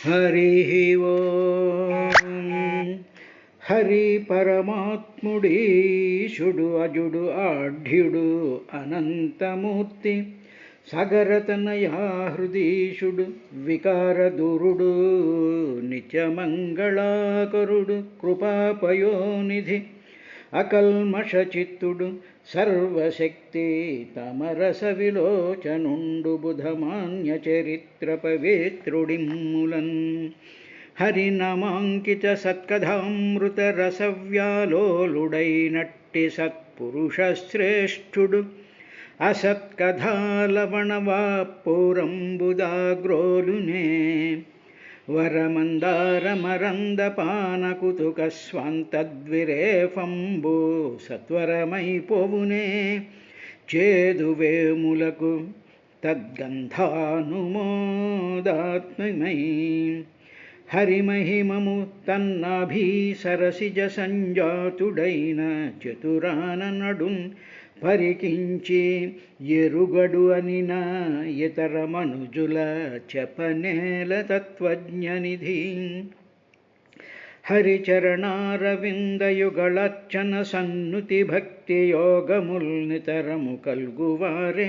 హరి ఓం. హరి పరమాత్ముడీశుడు అజుడు ఆఢ్యుడు అనంతమూర్తి సగరతనయా హృదీశుడు వికారదూరుడు నిత్యమంగళాకరుడు కృపాపయోనిధి అకల్మషచిత్తుడు సర్వశక్తి తమరస విలోచనుండు బుధమాన్య చరిత్ర పవిత్రుడిమ్ములన్ హరినమాంకిత సత్కథామృత రసవ్యాలోలుడైనట్టి సత్పురుష శ్రేష్ఠుడు అసత్కథాలవణవాపూరంబుదాగ్రోలునే వరమందారమరందపానకుతుక స్వాంతద్విరేఫంబు సత్వరమైపోవునే చేదువేములకు తద్గంధానుమోదాత్మమై హరిమహిమము తన్నాభీసరసిజ సంజాతుడైన చతురాన నడున్ పరికించి ఎరుగడు అనిన ఇతర మనుజుల చెప్పనేల తత్వజ్ఞనిధి హరిచరణారవిందయుగళర్చన సన్నుతి భక్తి యోగముల్ నితరము కల్గువారే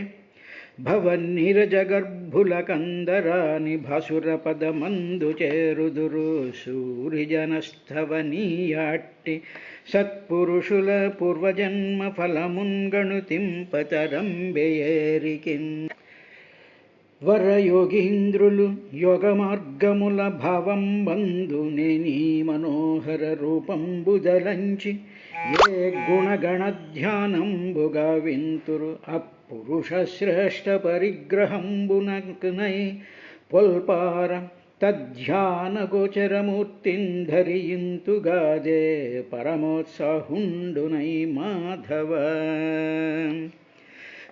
భవన్నీరజగర్భుల కందరాని భాసుర పదమందు చేరుదురు సూరిజనస్థవనీయాట్టి సత్పురుషుల పూర్వజన్మ ఫలమున్గణుతింపతరంబెయేరికిన్ వరయోగీంద్రులు యోగమార్గముల భావం బంధునేని మనోహర రూపంబుదలంచి ఏ గుణగణధ్యానంబుగా వింతురు అపురుష శ్రేష్ఠ పరిగ్రహంబునకునై పొల్పార తద్ధ్యాన గోచరమూర్తిన్ ధరింతుగాదే పరమోత్సాహుండునై మాధవ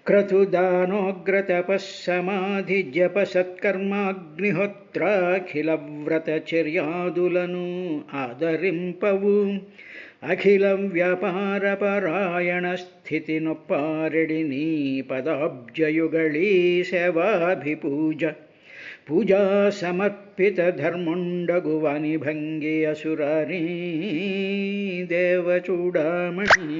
క్రతుదానోగ్రతపస్సమాధి జప సత్కర్మాగ్నిహోత్రాఖిల వ్రతచర్యాదులను ఆదరింపవు అఖిల వ్యాపార పరాయణ స్థితి నొప్పారెడి నీ పదాబ్జయుగళీ సేవాభిపూజ పూజా సమర్పిత ధర్ముండగువాని భంగి అసురారీ దేవచూడామణి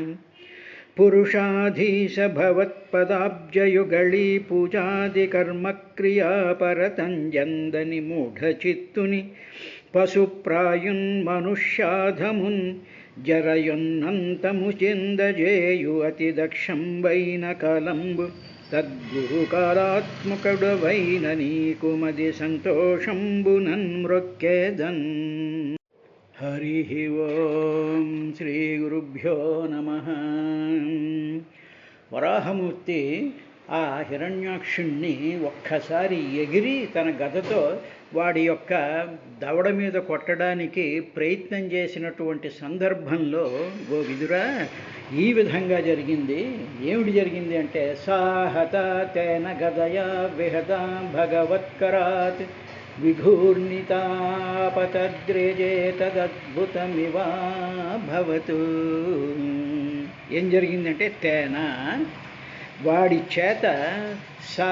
పురుషాధీశ భవత్పదాబ్జయుగళీ పూజాది కర్మక్రియాపరతంజందని మూఢచిత్తుని పశుప్రాయున్ మనుష్యాధమున్ జరయున్నంతము చిందజేయు అతి దక్షంబైన కలంబు తద్గురు కాలాత్మకుడవైన నీకు మది సంతోషంబునన్ మ్రొక్కేదన్. హరి ఓం. శ్రీ గురుభ్యో నమః. వరాహమూర్తి ఆ హిరణ్యాక్షుణ్ణి ఒక్కసారి ఎగిరి తన గదతో వాడి యొక్క దవడ మీద కొట్టడానికి ప్రయత్నం చేసినటువంటి సందర్భంలో ఓ విదురా ఈ విధంగా జరిగింది. ఏమిటి జరిగింది అంటే సాహత తేన గదయా విహత భగవత్కరాత్ విఘూర్ణితాపతద్రేజే తదద్భుతమివా భవతు. ఏం జరిగిందంటే తేన వాడి చేత సా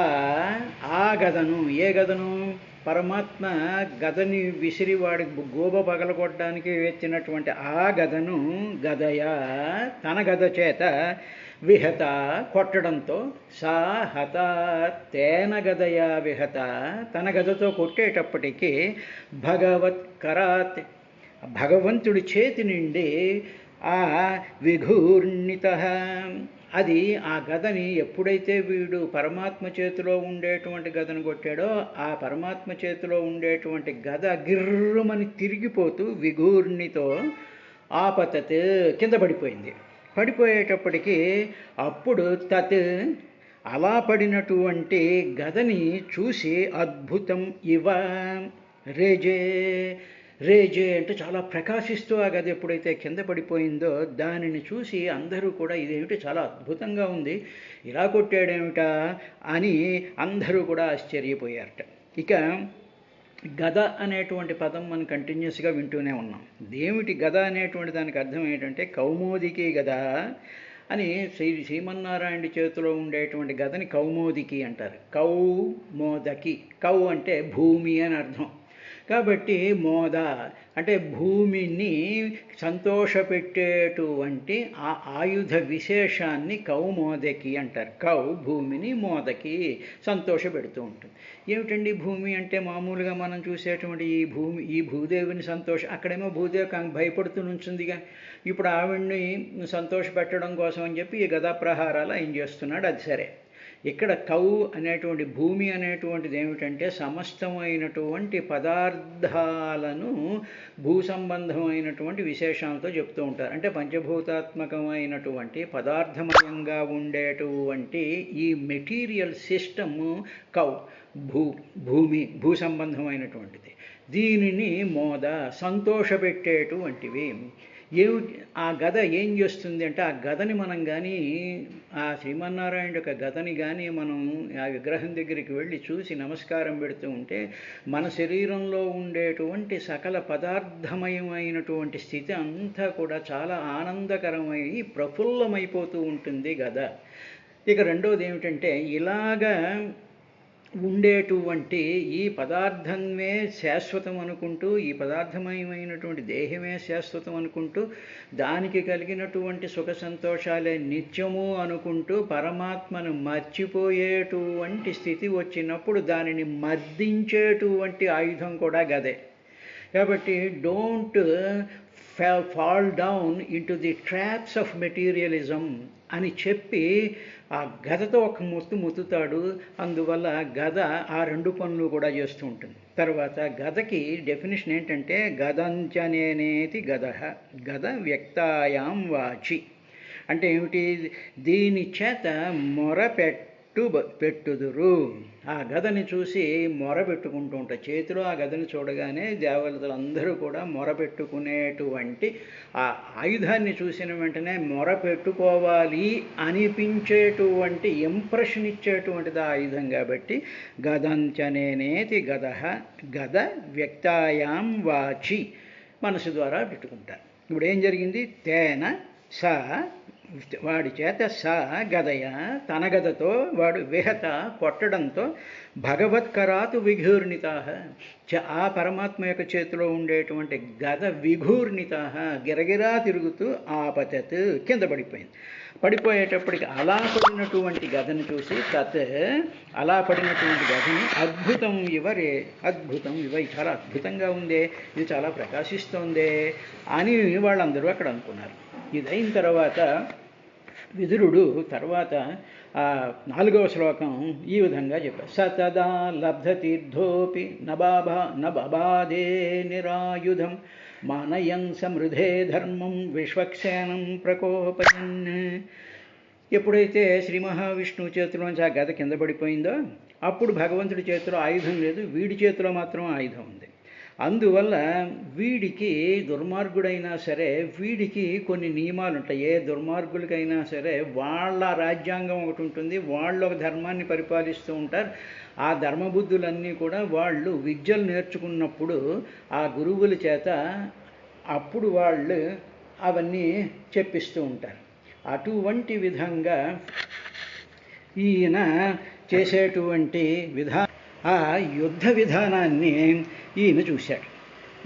ఆ గదను ఏ గదను పరమాత్మ గదని విసిరి వాడి గోబ పగలగొట్టడానికి ఎత్తినటువంటి ఆ గదను గదయా తన గద చేత విహత కొట్టడంతో సా హత తేన గదయా విహత తన గదతో కొట్టేటప్పటికీ భగవత్కరాత్ భగవంతుడి చేతి నుండి ఆ విఘూర్ణిత అది ఆ గదని ఎప్పుడైతే వీడు పరమాత్మ చేతిలో ఉండేటువంటి గదను కొట్టాడో ఆ పరమాత్మ చేతిలో ఉండేటువంటి గద గిర్రమని తిరిగిపోతూ విఘూర్ణితో ఆపతత్ కింద పడిపోయింది. పడిపోయేటప్పటికీ అప్పుడు తత్ అలా పడినటువంటి గదని చూసి అద్భుతం ఇవ రేజే రేజే అంటే చాలా ప్రకాశిస్తూ ఆ గది ఎప్పుడైతే కింద పడిపోయిందో దానిని చూసి అందరూ కూడా ఇదేమిటి చాలా అద్భుతంగా ఉంది, ఇలా కొట్టాడేమిటా అని అందరూ కూడా ఆశ్చర్యపోయారట. ఇక గద అనేటువంటి పదం మనం కంటిన్యూస్గా వింటూనే ఉన్నాం. ఏమిటి గద అనేటువంటి దానికి అర్థం ఏంటంటే కౌమోదికి గద అని శ్రీమన్నారాయణ చేతిలో ఉండేటువంటి గదని కౌమోదికి అంటారు. కౌమోదకి, కౌ అంటే భూమి అని అర్థం. కాబట్టి మోద అంటే భూమిని సంతోషపెట్టేటువంటి ఆ ఆయుధ విశేషాన్ని కౌమోదకి అంటారు. కౌ భూమిని, మోదకి సంతోషపెడుతూ ఉంటుంది. ఏమిటండి భూమి అంటే? మామూలుగా మనం చూసేటువంటి ఈ భూదేవిని అక్కడేమో భూదేవి భయపడుతూ నుంచుందిగా. ఇప్పుడు ఆవిడ్ని సంతోషపెట్టడం కోసం అని చెప్పి ఈ గదా ప్రహారాలు ఆయన చేస్తున్నాడు. అది సరే. ఇక్కడ కౌ అనేటువంటి భూమి అనేటువంటిది ఏమిటంటే సమస్తమైనటువంటి పదార్థాలను భూ సంబంధమైనటువంటి విశేషాలతో చెప్తూ ఉంటారు. అంటే పంచభూతాత్మకమైనటువంటి పదార్థమయంగా ఉండేటువంటి ఈ మెటీరియల్ సిస్టమ్ కౌ భూ సంబంధమైనటువంటిది. దీనిని మోద సంతోషపెట్టేటువంటివి. ఆ గద ఏం చేస్తుంది అంటే, ఆ గదని మనం కానీ ఆ శ్రీమన్నారాయణ యొక్క గదని కానీ మనం ఆ విగ్రహం దగ్గరికి వెళ్ళి చూసి నమస్కారం పెడుతూ ఉంటే మన శరీరంలో ఉండేటువంటి సకల పదార్థమయమైనటువంటి స్థితి అంతా కూడా చాలా ఆనందకరమై ప్రఫుల్లమైపోతూ ఉంటుంది గద. ఇక రెండోది ఏమిటంటే, ఇలాగా ఉండేటువంటి ఈ పదార్థమే శాశ్వతం అనుకుంటూ, ఈ పదార్థమయమైనటువంటి దేహమే శాశ్వతం అనుకుంటూ, దానికి కలిగినటువంటి సుఖ సంతోషాలే నిత్యము అనుకుంటూ పరమాత్మను మర్చిపోయేటువంటి స్థితి వచ్చినప్పుడు దానిని మర్దించేటువంటి ఆయుధం కూడా గదే. కాబట్టి don't fall down into the traps of materialism అని చెప్పి ఆ గదతో ఒక ముత్తుతాడు. అందువల్ల గద ఆ రెండు పనులు కూడా చేస్తూ ఉంటుంది. తర్వాత గదకి డెఫినేషన్ ఏంటంటే, గదంచనేనేతి గదః గద వ్యక్తాయాం వాచి. అంటే ఏమిటి? దీని చేత పెట్టుదురు. ఆ గదని చూసి మొరపెట్టుకుంటూ ఉంటారు. చేతిలో ఆ గదని చూడగానే దేవతలందరూ కూడా మొరపెట్టుకునేటువంటి ఆ ఆయుధాన్ని చూసిన వెంటనే మొరపెట్టుకోవాలి అనిపించేటువంటి ఇంప్రెషన్ ఇచ్చేటువంటిది ఆ ఆయుధం. కాబట్టి గదంచనేనేతి గదః గద వ్యక్తాయాం వాచి, మనసు ద్వారా పెట్టుకుంటారు. ఇప్పుడు ఏం జరిగింది? తేన స వాడి చేత స గదయ తన గదతో వాడు విహత కొట్టడంతో భగవత్కరాతు విఘూర్ణిత ఆ పరమాత్మ యొక్క చేతిలో ఉండేటువంటి గద విఘూర్ణిత గిరగిరా తిరుగుతూ ఆపతత్ కింద పడిపోయింది. పడిపోయేటప్పటికి అలా పడినటువంటి గదని చూసి అలా పడినటువంటి గదని అద్భుతం ఇవ చాలా అద్భుతంగా ఉందే, ఇది చాలా ప్రకాశిస్తోందే అని వాళ్ళందరూ అక్కడ అనుకున్నారు. ఇదైన తర్వాత విదురుడు తర్వాత 4వ శ్లోకం ఈ విధంగా చెప్పారు. సతదా లబ్ధతీర్థోపి నబాధే నిరాయుధం మానయం సమృధే ధర్మం విశ్వక్సేనం ప్రకోపయన్. ఎప్పుడైతే శ్రీ మహావిష్ణువు చేతిలోంచి ఆ గద కింద పడిపోయిందో అప్పుడు భగవంతుడి చేతిలో ఆయుధం లేదు, వీడి చేతిలో మాత్రం ఆయుధం ఉంది. అందువల్ల వీడికి దుర్మార్గుడైనా సరే వీడికి కొన్ని నియమాలు ఉంటాయి. ఏ దుర్మార్గులకైనా సరే వాళ్ళ రాజ్యాంగం ఒకటి ఉంటుంది, వాళ్ళు ఒక ధర్మాన్ని పరిపాలిస్తూ ఉంటారు. ఆ ధర్మబుద్ధులన్నీ కూడా వాళ్ళు విద్యలు నేర్చుకున్నప్పుడు ఆ గురువుల చేత అప్పుడు వాళ్ళు అవన్నీ చెప్పిస్తూ ఉంటారు. అటువంటి విధంగా ఈయన చేసేటువంటి ఆ యుద్ధ విధానాన్ని ఈయన చూశాడు.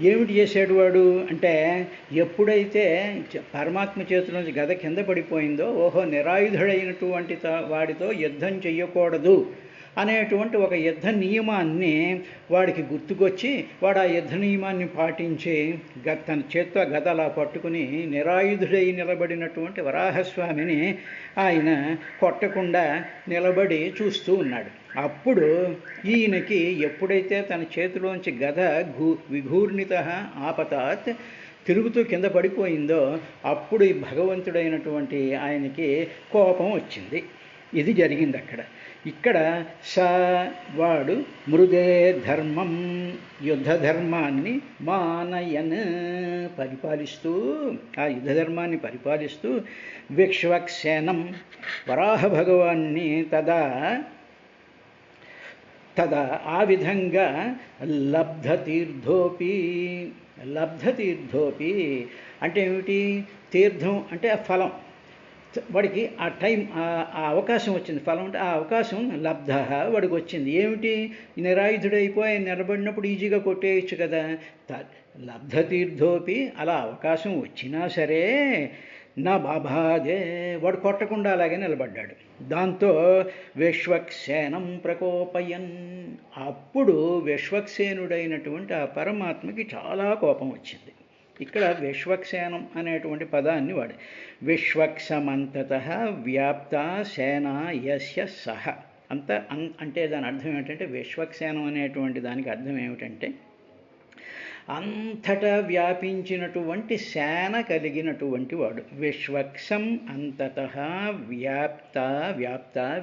ఏమిటి చేశాడు వాడు అంటే, ఎప్పుడైతే పరమాత్మ చేతిలోంచి గద కింద పడిపోయిందో ఓహో నిరాయుధుడైనటువంటి వాడితో యుద్ధం చెయ్యకూడదు అనేటువంటి ఒక యుద్ధ నియమాన్ని వాడికి గుర్తుకొచ్చి వాడు ఆ యుద్ధ నియమాన్ని పాటించి తన చేత్తో గద అలా పట్టుకుని నిరాయుధుడై నిలబడినటువంటి వరాహస్వామిని ఆయన కొట్టకుండా నిలబడి చూస్తూ ఉన్నాడు. అప్పుడు ఈయనకి ఎప్పుడైతే తన చేతిలోంచి గద విఘూర్ణిత ఆపతాత్ తిరుగుతూ కింద పడిపోయిందో అప్పుడు ఈ భగవంతుడైనటువంటి ఆయనకి కోపం వచ్చింది. ఇది జరిగింది అక్కడ. ఇక్కడ స వాడు మృదే ధర్మం యుద్ధ ధర్మాన్ని మానయన్ పరిపాలిస్తూ ఆ యుద్ధ ధర్మాన్ని పరిపాలిస్తూ విశ్వక్సేనం వరాహ భగవాన్ని తదా ఆ విధంగా లబ్ధతీర్థోపి అంటే ఏమిటి? తీర్థం అంటే ఫలం. వాడికి ఆ టైం ఆ అవకాశం వచ్చింది. ఫలం అంటే ఆ అవకాశం లబ్ధ వాడికి వచ్చింది. ఏమిటి, నిరాయుధుడైపోయి నిలబడినప్పుడు ఈజీగా కొట్టేయచ్చు కదా. లబ్ధ తీర్థోపి అలా అవకాశం వచ్చినా సరే నా బాబాదే, వాడు కొట్టకుండా అలాగే నిలబడ్డాడు. దాంతో విశ్వక్సేనం ప్రకోపయన్, అప్పుడు విశ్వక్సేనుడైనటువంటి ఆ పరమాత్మకి చాలా కోపం వచ్చింది. ఇక్కడ విశ్వక్సేనం అనేటువంటి పదాన్ని వాడి, విశ్వక్సమంతత వ్యాప్త సేన యస్య సహ అంటే దాని అర్థం ఏమిటంటే, విశ్వక్సేనం అనేటువంటి దానికి అర్థం ఏమిటంటే అంతటా వ్యాపించినటువంటి సేన కలిగినటువంటి వాడు. విశ్వక్సం అంతత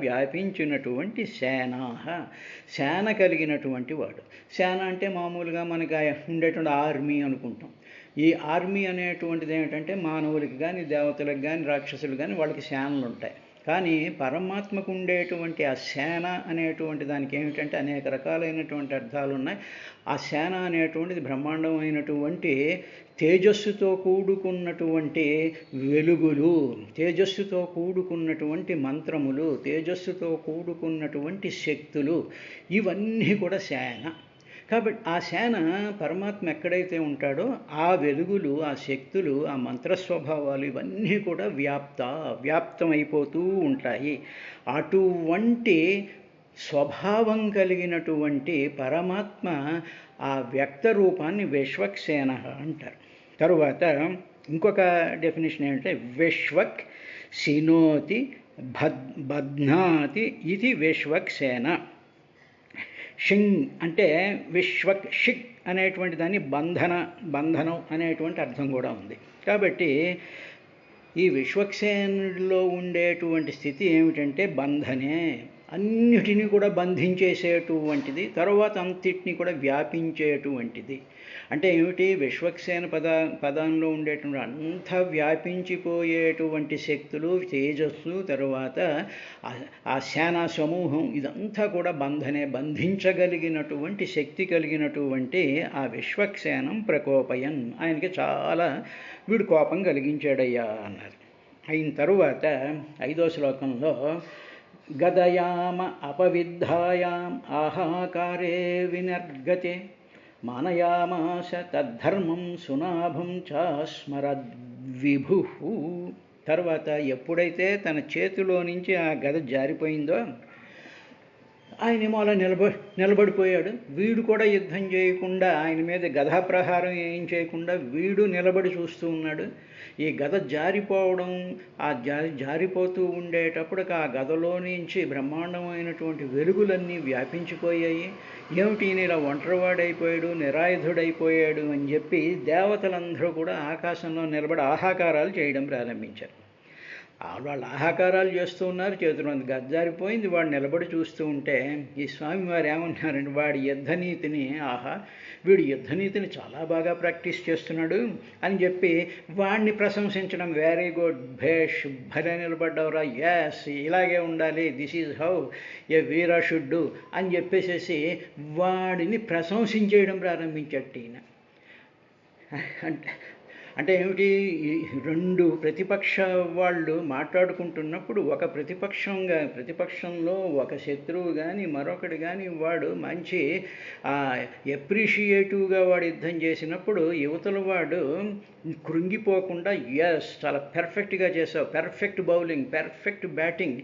వ్యాపించినటువంటి సేన కలిగినటువంటి వాడు. సేన అంటే మామూలుగా మనకి ఉండేటువంటి ఆర్మీ అనుకుంటాం. ఈ ఆర్మీ అనేటువంటిది ఏమిటంటే మానవులకి కానీ దేవతలకు కానీ రాక్షసులు కానీ వాళ్ళకి సేనలు ఉంటాయి. కానీ పరమాత్మకు ఉండేటువంటి ఆ సేన అనేటువంటి దానికి ఏమిటంటే అనేక రకాలైనటువంటి అర్థాలు ఉన్నాయి. ఆ సేన అనేటువంటిది బ్రహ్మాండమైనటువంటి తేజస్సుతో కూడుకున్నటువంటి వెలుగులు, తేజస్సుతో కూడుకున్నటువంటి మంత్రములు, తేజస్సుతో కూడుకున్నటువంటి శక్తులు, ఇవన్నీ కూడా సేన. కాబట్టి ఆ సేన పరమాత్మ ఎక్కడైతే ఉంటాడో ఆ వెలుగులు, ఆ శక్తులు, ఆ మంత్రస్వభావాలు ఇవన్నీ కూడా వ్యాప్తమైపోతూ ఉంటాయి. అటువంటి స్వభావం కలిగినటువంటి పరమాత్మ ఆ వ్యక్త రూపాన్ని విశ్వక్సేన అంటారు. తరువాత ఇంకొక డెఫినేషన్ ఏంటంటే విశ్వక్ సినోతి బధ్నాతి ఇది విశ్వక్సేన. షింగ్ అంటే షిక్ అనేటువంటి దాన్ని బంధనం అనేటువంటి అర్థం కూడా ఉంది. కాబట్టి ఈ విశ్వక్సేనుడిలో ఉండేటువంటి స్థితి ఏమిటంటే బంధనే, అన్నిటినీ కూడా బంధించేసేటువంటిది, తర్వాత అంతటినీ కూడా వ్యాపించేటువంటిది. అంటే ఏమిటి, విశ్వక్సేన పదంలో ఉండేటువంటి అంతా వ్యాపించిపోయేటువంటి శక్తులు, తేజస్సు, తరువాత ఆ సేనా సమూహం, ఇదంతా కూడా బంధించగలిగినటువంటి శక్తి కలిగినటువంటి ఆ విశ్వక్సేనం ప్రకోపయన్, ఆయనకి చాలా వీడు కోపం కలిగించాడయ్యా అన్నారు. అయిన తరువాత 5వ శ్లోకంలో గదయామ అపవిద్ధాయాం ఆహాకారే వినర్గతే మానయామాస తద్ధర్మం సునాభం చాస్మరద్విభు. తర్వాత ఎప్పుడైతే తన చేతిలో నుంచి ఆ గద జారిపోయిందో ఆయనేమో అలా నిలబడిపోయాడు. వీడు కూడా యుద్ధం చేయకుండా, ఆయన మీద గదా ప్రహారం ఏం చేయకుండా వీడు నిలబడి చూస్తూ ఉన్నాడు. ఈ గద జారిపోవడం, ఆ జారిపోతూ ఉండేటప్పుడు ఆ గదలో నుంచి బ్రహ్మాండమైనటువంటి వెలుగులన్నీ వ్యాపించిపోయాయి. ఏమిటి ఈయన ఇలా ఒంటరివాడైపోయాడు, నిరాయుధుడైపోయాడు అని చెప్పి దేవతలందరూ కూడా ఆకాశంలో నిలబడి ఆహాకారాలు చేయడం ప్రారంభించారు. వాళ్ళు ఆహాకారాలు చేస్తూ ఉన్నారు, చేతులు గజ్జారిపోయింది. వాడు నిలబడి చూస్తూ ఉంటే ఈ స్వామివారు ఏమన్నారంటే, వాడి యుద్ధనీతిని, వీడు యుద్ధనీతిని చాలా బాగా ప్రాక్టీస్ చేస్తున్నాడు అని చెప్పి వాడిని ప్రశంసించడం. వెరీ గుడ్, భేష్, భలే నిలబడ్డవరా, ఎస్ ఇలాగే ఉండాలి, this is how A Veera should do అని చెప్పేసేసి వాడిని ప్రశంసించేయడం ప్రారంభించట్టు ఈయన. అంటే ఏమిటి, రెండు ప్రతిపక్ష వాళ్ళు మాట్లాడుకుంటున్నప్పుడు ఒక ప్రతిపక్షంలో ఒక శత్రువు కానీ మరొకటి కానీ వాడు మంచి ఎప్రిషియేటివ్గా వాడు యుద్ధం చేసినప్పుడు యువతల వాడు కృంగిపోకుండా ఎస్ చాలా పెర్ఫెక్ట్గా చేసావు, పెర్ఫెక్ట్ బౌలింగ్, పెర్ఫెక్ట్ బ్యాటింగ్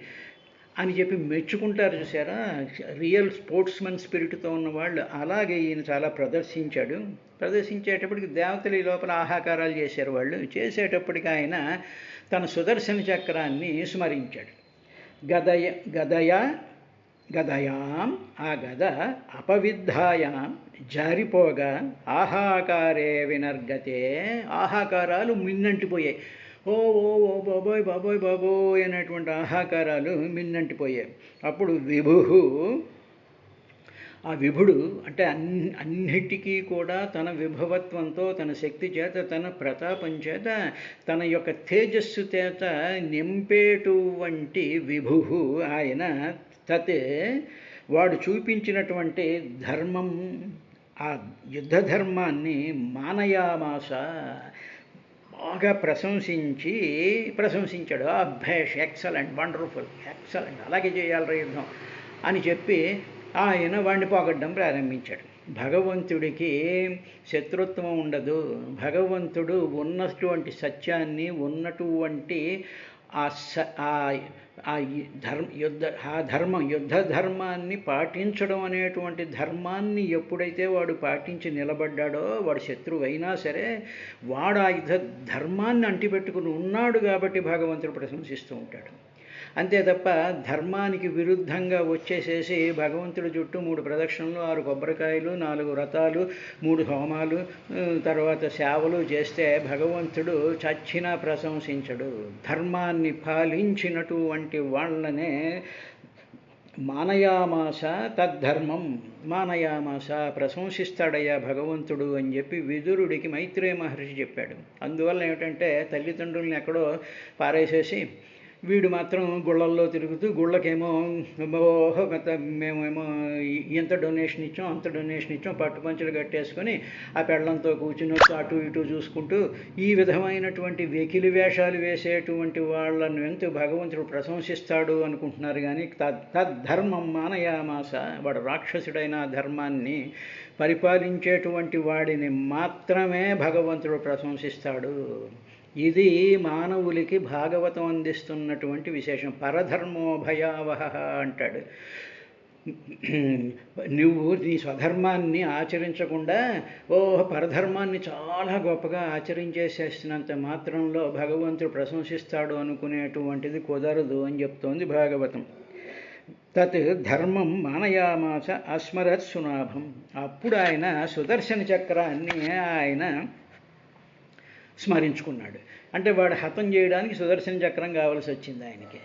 అని చెప్పి మెచ్చుకుంటారు. చూసారా, రియల్ స్పోర్ట్స్మెన్ స్పిరిట్తో ఉన్న వాళ్ళు. అలాగే ఈయన చాలా ప్రదర్శించేటప్పటికి దేవతలు ఈ లోపల ఆహాకారాలు చేశారు. వాళ్ళు చేసేటప్పటికి ఆయన తన సుదర్శన చక్రాన్ని స్మరించాడు. గదయాం ఆ గద అపవిద్ధాయాం జారిపోగా ఆహాకారే వినర్గతే, ఆహాకారాలు మిన్నంటిపోయాయి. ఓ ఓ ఓ బాబోయ్ బాబోయ్ బాబోయ్ అనేటువంటి ఆహాకారాలు మిన్నంటిపోయాయి. అప్పుడు ఆ విభుడు అంటే అన్నిటికీ కూడా తన విభవత్వంతో, తన శక్తి చేత, తన ప్రతాపం చేత, తన యొక్క తేజస్సు చేత నింపేటువంటి విభు ఆయన వాడు చూపించినటువంటి ధర్మం, ఆ యుద్ధ ధర్మాన్ని మానయామాస బాగా ప్రశంసించాడు. భేష్, ఎక్సలెంట్, వండర్ఫుల్, ఎక్సలెంట్, అలాగే చేయాలి యుద్ధం అని చెప్పి ఆయన వాడిని పోగొట్టడం ప్రారంభించాడు. భగవంతుడికి శత్రుత్వం ఉండదు. భగవంతుడు ఉన్నటువంటి సత్యాన్ని, ఉన్నటువంటి యుద్ధ ధర్మాన్ని పాటించడం అనేటువంటి ధర్మాన్ని ఎప్పుడైతే వాడు పాటించి నిలబడ్డాడో, వాడు శత్రువు అయినా సరే వాడు ఆ యుద్ధ ధర్మాన్ని అంటిపెట్టుకుని ఉన్నాడు కాబట్టి భగవంతుడు ప్రశంసిస్తూ ఉంటాడు. అంతే తప్ప ధర్మానికి విరుద్ధంగా వచ్చేసేసి భగవంతుడి చుట్టూ 3 ప్రదక్షిణలు, 6 కొబ్బరికాయలు, 4 వ్రతాలు, 3 హోమాలు, తర్వాత సేవలు చేస్తే భగవంతుడు చచ్చినా ప్రశంసించడు. ధర్మాన్ని పాలించినటువంటి వాళ్ళనే మానయామాస తద్ధర్మం, మానయామాస ప్రశంసిస్తాడయ్యా భగవంతుడు అని చెప్పి విదురుడికి మైత్రేయ మహర్షి చెప్పాడు. అందువల్ల ఏమిటంటే తల్లిదండ్రుల్ని ఎక్కడో పారేసేసి వీడు మాత్రం గుళ్ళల్లో తిరుగుతూ గుళ్ళకేమో మేమేమో ఎంత డొనేషన్ ఇచ్చాం అంత డొనేషన్ ఇచ్చాం పట్టుపంచలు కట్టేసుకొని ఆ పెళ్ళంతో కూర్చుని అటు ఇటు చూసుకుంటూ ఈ విధమైనటువంటి వెకిలి వేషాలు వేసేటువంటి వాళ్ళను ఎంత భగవంతుడు ప్రశంసిస్తాడు అనుకుంటున్నారు. కానీ తద్ధర్మం మానయామాస, వాడు రాక్షసుడైన ధర్మాన్ని పరిపాలించేటువంటి వాడిని మాత్రమే భగవంతుడు ప్రశంసిస్తాడు. ఇది మానవులకి భాగవతం అందిస్తున్నటువంటి విశేషం. పరధర్మో భయావహ అంటాడు. నువ్వు నీ స్వధర్మాన్ని ఆచరించకుండా పరధర్మాన్ని చాలా గొప్పగా ఆచరించేసేసినంత మాత్రంలో భగవంతుడు ప్రశంసిస్తాడు అనుకునేటువంటిది కుదరదు అని చెప్తోంది భాగవతం. తత్ ధర్మం మానయామాస అస్మరత్ సునాభం. అప్పుడు ఆయన సుదర్శన చక్రాన్ని ఆయన స్మరించుకున్నాడు. అంటే వాడు హతం చేయడానికి సుదర్శన చక్రం కావలసి వచ్చింది ఆయనకి.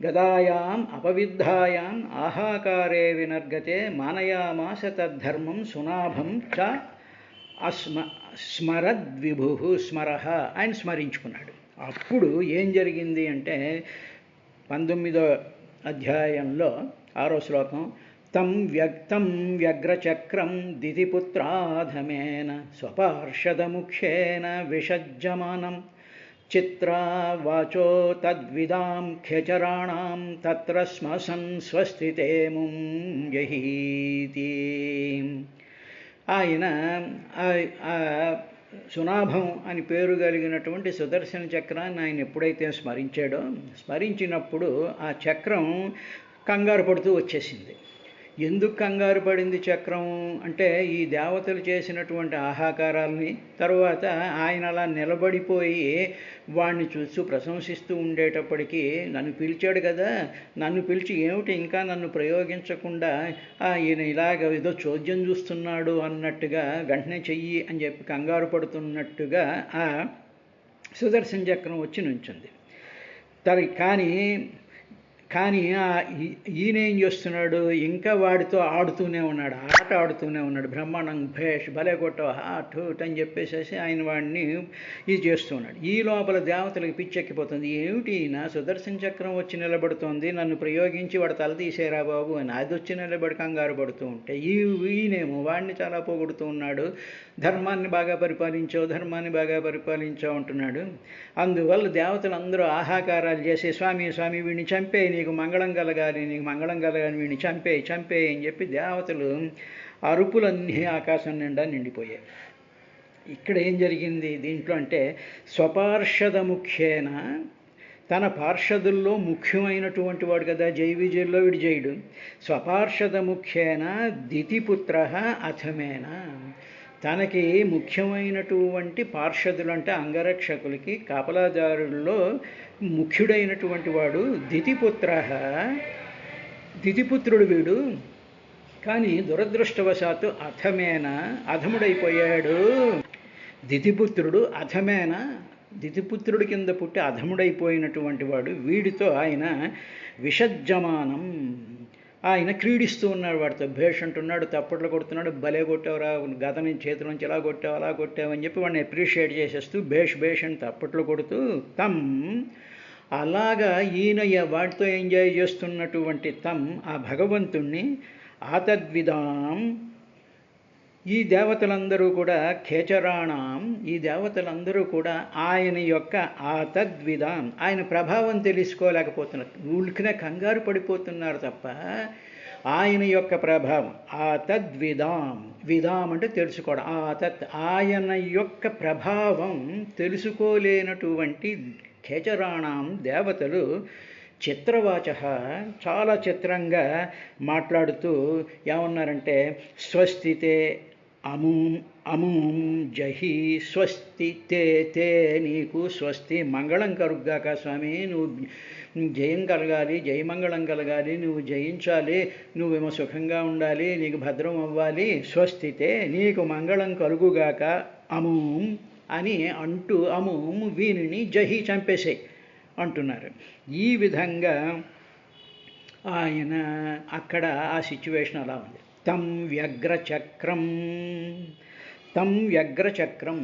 గదాయాం అపవిద్ధాయాం ఆహాకారే వినర్గతే మానయామాస తద్ధర్మం సునాభం చ స్మరద్విభు స్మరహ, ఆయన స్మరించుకున్నాడు. అప్పుడు ఏం జరిగింది అంటే 19వ అధ్యాయంలో 6వ శ్లోకం, తం వ్యగ్రచక్రం దితిపుత్రాధమేన స్వపార్షదముఖ్యేన విషజ్జమానం చిత్రా వాచో తద్విదాం ఖేచరాణాం తత్ర శ్మసన్ స్వస్థితేముం జహీతి. ఆయన సునాభం అని పేరు కలిగినటువంటి సుదర్శన చక్రాన్ని ఆయన ఎప్పుడైతే స్మరించినప్పుడు ఆ చక్రం కంగారు పడుతూ వచ్చేసింది. ఎందుకు కంగారు పడింది చక్రం అంటే, ఈ దేవతలు చేసినటువంటి ఆహాకారాలని, తరువాత ఆయన అలా నిలబడిపోయి వాడిని చూస్తూ ప్రశంసిస్తూ ఉండేటప్పటికీ నన్ను పిలిచాడు కదా, నన్ను పిలిచి ఏమిటి ఇంకా నన్ను ప్రయోగించకుండా ఈయన ఇలాగ ఏదో చోద్యం చూస్తున్నాడు అన్నట్టుగా వెంటనే చెయ్యి అని చెప్పి కంగారు పడుతున్నట్టుగా ఆ సుదర్శన చక్రం వచ్చి నుంచింది. కానీ ఈయన ఏం చేస్తున్నాడు, ఇంకా వాడితో ఆడుతూనే ఉన్నాడు, ఆట ఆడుతూనే ఉన్నాడు. బ్రహ్మాండం భేష్ భలే కొట్టవు హాట్ అని చెప్పేసేసి ఆయన వాడిని ఇది చేస్తూ ఉన్నాడు. ఈ లోపల దేవతలకు పిచ్చెక్కిపోతుంది. ఏమిటి నా సుదర్శన చక్రం వచ్చి నిలబడుతోంది, నన్ను ప్రయోగించి వాడు తల తీసేరా బాబు అని అది వచ్చి నిలబడి కంగారు పడుతూ ఉంటే ఈయనేమో వాడిని చాలా పోగొడుతూ ఉన్నాడు. ధర్మాన్ని బాగా పరిపాలించావు అంటున్నాడు. అందువల్ల దేవతలు అందరూ ఆహాకారాలు చేసి స్వామి వీడిని చంపే, నీకు మంగళం కలగాలి వీడిని చంపే అని చెప్పి దేవతలు అరుపులన్నీ ఆకాశం నిండా నిండిపోయాయి. ఇక్కడ ఏం జరిగింది దీంట్లో అంటే, స్వపార్షద ముఖ్యేన, తన పార్షదుల్లో ముఖ్యమైనటువంటి వాడు కదా, జై విజయుల్లో వీడు జయుడు. స్వపార్షద ముఖ్యేన దితిపుత్ర అథమేన, తనకి ముఖ్యమైనటువంటి పార్షదులు అంటే అంగరక్షకులకి కాపలాదారుల్లో ముఖ్యుడైనటువంటి వాడు దితిపుత్రుడు వీడు. కానీ దురదృష్టవశాత్తు అధముడైపోయాడు. దితిపుత్రుడు దితిపుత్రుడి కింద పుట్టి అధముడైపోయినటువంటి వాడు. వీడితో ఆయన విషజ్జమానం, ఆయన క్రీడిస్తూ ఉన్నాడు. వాడితో భేష్ అంటున్నాడు, తప్పట్లు కొడుతున్నాడు, భలే కొట్టావురా, గతని చేతిలోంచి ఎలా కొట్టావు అలా కొట్టావు అని చెప్పి వాడిని అప్రిషియేట్ చేసేస్తూ భేష్ అని తప్పట్లు కొడుతూ అలాగా ఈయన వాటితో ఎంజాయ్ చేస్తున్నటువంటి ఆ భగవంతుణ్ణి ఆతద్విదాం ఈ దేవతలందరూ కూడా ఖేచరాణం, ఈ దేవతలందరూ కూడా ఆయన యొక్క ఆ తద్విధాం, ఆయన ప్రభావం తెలుసుకోలేకపోతున్నారు. ఊరికినే కంగారు పడిపోతున్నారు తప్ప ఆయన యొక్క ప్రభావం ఆ తద్విధాం, విధాం అంటే తెలుసుకోవడం, ఆయన యొక్క ప్రభావం తెలుసుకోలేనటువంటి ఖేచరాణం దేవతలు చిత్రవాచ చాలా చిత్రంగా మాట్లాడుతూ ఏమన్నారంటే స్వస్తితే అమూం అమూం జహి స్వస్తి తే తే నీకు స్వస్తి మంగళం కలుగ్గాక స్వామి, నువ్వు జయం కలగాలి, జయమంగళం కలగాలి, నువ్వు జయించాలి, నువ్వేమో సుఖంగా ఉండాలి, నీకు భద్రం అవ్వాలి, స్వస్తితే నీకు మంగళం కలుగుగాక అమూం అని అంటూ అమూం వీనిని జహి చంపేసే అంటున్నారు. ఈ విధంగా ఆయన అక్కడ ఆ సిచ్యువేషన్ అలా ఉంది. తం వ్యగ్రచక్రం, తం వ్యగ్రచక్రం,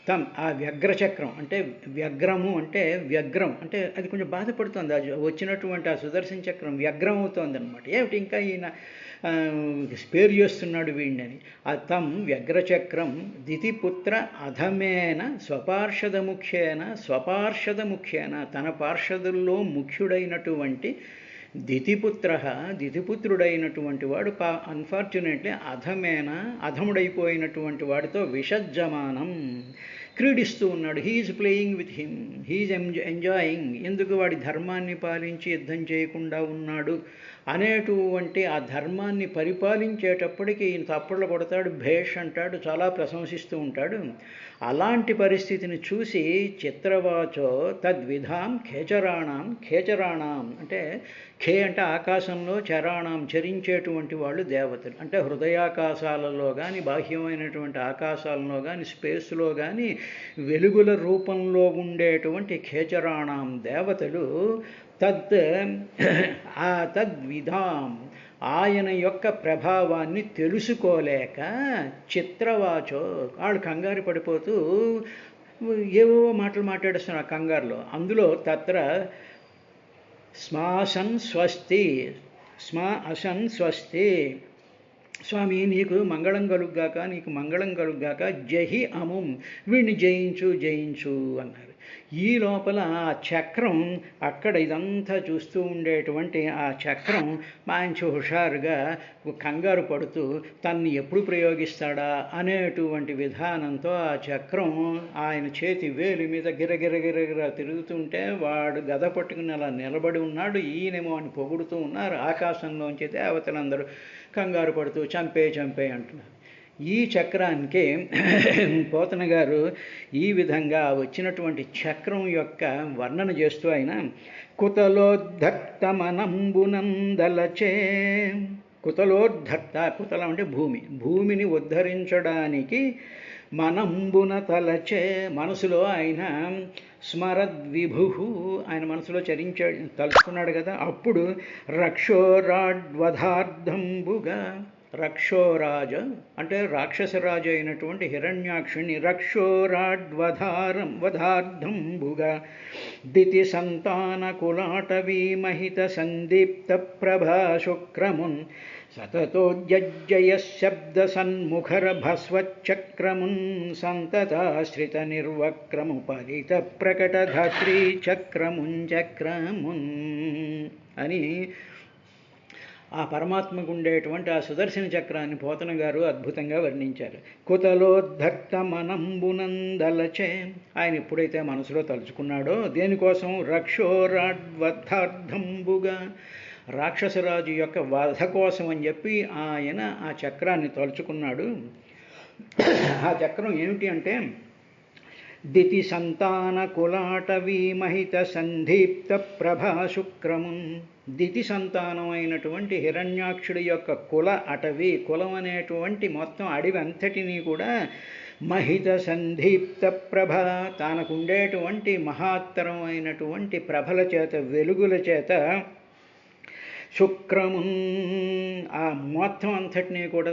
తం ఆ వ్యగ్రచక్రం అంటే వ్యగ్రము అంటే వ్యగ్రం అంటే అది కొంచెం బాధపడుతుంది. అది వచ్చినటువంటి ఆ సుదర్శన చక్రం వ్యగ్రం అవుతోంది అనమాట. ఏమిటి ఇంకా ఈయన స్పేర్ చేస్తున్నాడు వీడిని. ఆ తం వ్యగ్రచక్రం దితిపుత్ర అధమేన స్వపార్షద ముఖ్యేన తన పార్షదుల్లో ముఖ్యుడైనటువంటి దితిపుత్రుడైనటువంటి వాడు అన్ఫార్చునేట్లీ అధముడైపోయినటువంటి వాడితో విషజ్జమానం క్రీడిస్తూ ఉన్నాడు. He's playing with him, he's enjoying. ఎందుకు వాడి ధర్మాన్ని పాలించి యుద్ధం చేయకుండా ఉన్నాడు అనేటువంటి ఆ ధర్మాన్ని పరిపాలించేటప్పటికి ఈయన తప్పట్లు కొడతాడు, భేష్ అంటాడు, చాలా ప్రశంసిస్తూ ఉంటాడు. అలాంటి పరిస్థితిని చూసి చిత్రవాచో తద్విధాం ఖేచరాణం అంటే ఖే అంటే ఆకాశంలో, చరాణం చరించేటువంటి వాళ్ళు దేవతలు. అంటే హృదయాకాశాలలో కానీ, బాహ్యమైనటువంటి ఆకాశాలలో కానీ, స్పేస్లో కానీ వెలుగుల రూపంలో ఉండేటువంటి ఖేచరాణం దేవతలు తద్విధాం ఆయన యొక్క ప్రభావాన్ని తెలుసుకోలేక చిత్రవాచో వాళ్ళు కంగారు పడిపోతూ ఏవో మాటలు మాట్లాడుస్తున్నారు ఆ కంగారులో. అందులో తత్ర శ్మాసన్ స్వస్తి, అసన్ స్వస్తి, స్వామి నీకు మంగళం కలుగ్గాక, నీకు మంగళం కలుగ్గాక, జహి అముం వీడిని జయించు అన్నారు. ఈ లోపల ఆ చక్రం అక్కడ ఇదంతా చూస్తూ ఉండేటువంటి ఆ చక్రం మంచి హుషారుగా కంగారు పడుతూ తన్ని ఎప్పుడు ప్రయోగిస్తాడా అనేటువంటి విధానంతో ఆ చక్రం ఆయన చేతి వేలి మీద గిరగిర తిరుగుతుంటే వాడు గద పట్టుకుని అలా నిలబడి ఉన్నాడు. ఈయనేమో అని పొగుడుతూ ఉన్నారు. ఆకాశంలోంచి దేవతలందరూ కంగారు పడుతూ చంపే అంటున్నారు. ఈ చక్రానికి పోతన గారు ఈ విధంగా వచ్చినటువంటి చక్రం యొక్క వర్ణన చేస్తూ ఆయన కుతలోద్ధర్తమనంబునందలచే, కుతలం అంటే భూమిని ఉద్ధరించడానికి మనంబున తలచే మనసులో ఆయన స్మరద్విభు ఆయన మనసులో తలుచుకున్నాడు కదా. అప్పుడు రక్షోరాడ్వధార్థంబుగా, రక్షోరాజ అంటే రాక్షసరాజు అయినటువంటి హిరణ్యాక్షుని రక్షోరాడ్వధార్థంబుగా దితి సంతాన కులాటవీ మహిత సందీప్త ప్రభా శుక్రమున్ సతతోజ్జయ శబ్ద సన్ముఖర భస్వచ్చక్రమున్ సంతతాశ్రిత నిర్వక్రము పరిత ప్రకట ధాత్రీ చక్రమున్ అని ఆ పరమాత్మకు ఉండేటువంటి ఆ సుదర్శన చక్రాన్ని పోతన గారు అద్భుతంగా వర్ణించారు. కుతలోద్ధర్తమనంబునందలచే ఆయన ఎప్పుడైతే మనసులో తలుచుకున్నాడో దేనికోసం రక్షోరాడ్వధార్థంబుగా రాక్షసరాజు యొక్క వధ కోసం అని చెప్పి ఆయన ఆ చక్రాన్ని తలుచుకున్నాడు. ఆ చక్రం ఏమిటి అంటే దితి సంతాన కులాటవీ మహిత సందీప్త ప్రభా శుక్రమున్, దితి సంతానం అయినటువంటి హిరణ్యాక్షుడి యొక్క కులం అనేటువంటి మొత్తం అడవి అంతటినీ కూడా మహిత సందీప్త ప్రభ తానకుండేటువంటి మహాత్తరం అయినటువంటి ప్రభల చేత, వెలుగుల చేత శుక్రమున్ ఆ మొత్తం అంతటినీ కూడా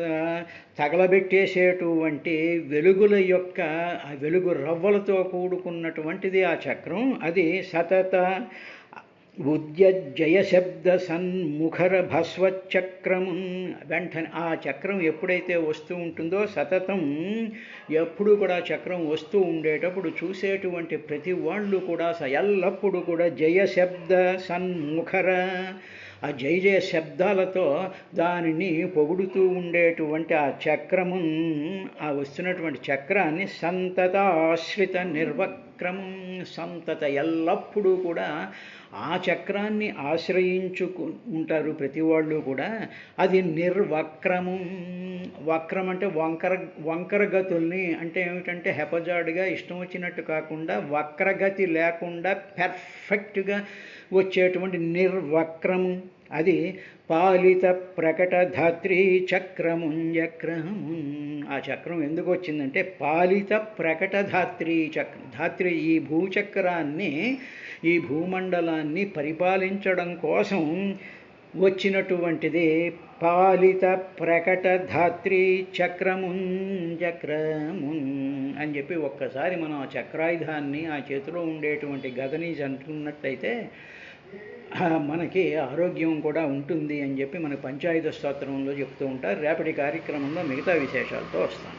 తగలబెట్టేసేటువంటి వెలుగుల యొక్క ఆ వెలుగు రవ్వలతో కూడుకున్నటువంటిది ఆ చక్రం. అది ఉద్యజయ శబ్ద సన్ముఖర భస్వచక్రము. వెంటనే ఆ చక్రం ఎప్పుడైతే వస్తూ ఉంటుందో సతతం ఎప్పుడు కూడా చక్రం వస్తూ ఉండేటప్పుడు చూసేటువంటి ప్రతి వాళ్ళు కూడా ఎల్లప్పుడూ కూడా జయ శబ్ద సన్ముఖర ఆ జయ జయ శబ్దాలతో దానిని పొగుడుతూ ఉండేటువంటి ఆ చక్రము, ఆ వస్తున్నటువంటి చక్రాన్ని సంతతాశ్రిత నిర్వక్రమం, సంతత ఎల్లప్పుడూ కూడా ఆ చక్రాన్ని ఆశ్రయించుకు ఉంటారు ప్రతి వాళ్ళు కూడా. అది నిర్వక్రమం. వక్రం అంటే వంకరగతుల్ని, అంటే ఏమిటంటే హెపజాడుగా ఇష్టం వచ్చినట్టు కాకుండా వక్రగతి లేకుండా పెర్ఫెక్ట్గా వచ్చేటువంటి నిర్వక్రము. అది పాలిత ప్రకట ధాత్రీ చక్రము. ఆ చక్రం ఎందుకు వచ్చిందంటే పాలిత ప్రకట ధాత్రీ చక్రం. ధాత్రి ఈ భూచక్రాన్ని, ఈ భూమండలాన్ని పరిపాలించడం కోసం వచ్చినటువంటిది పాలిత ప్రకట ధాత్రీ చక్రము అని చెప్పి ఒక్కసారి మనం ఆ చక్రాయుధాన్ని, ఆ చేతిలో ఉండేటువంటి గదని అంటున్నట్టయితే మనకి ఆరోగ్యం కూడా ఉంటుంది అని చెప్పి మనకు పంచాయుధ స్తోత్రంలో చెప్తూ ఉంటారు. రేపటి కార్యక్రమంలో మిగతా విశేషాలతో వస్తాను.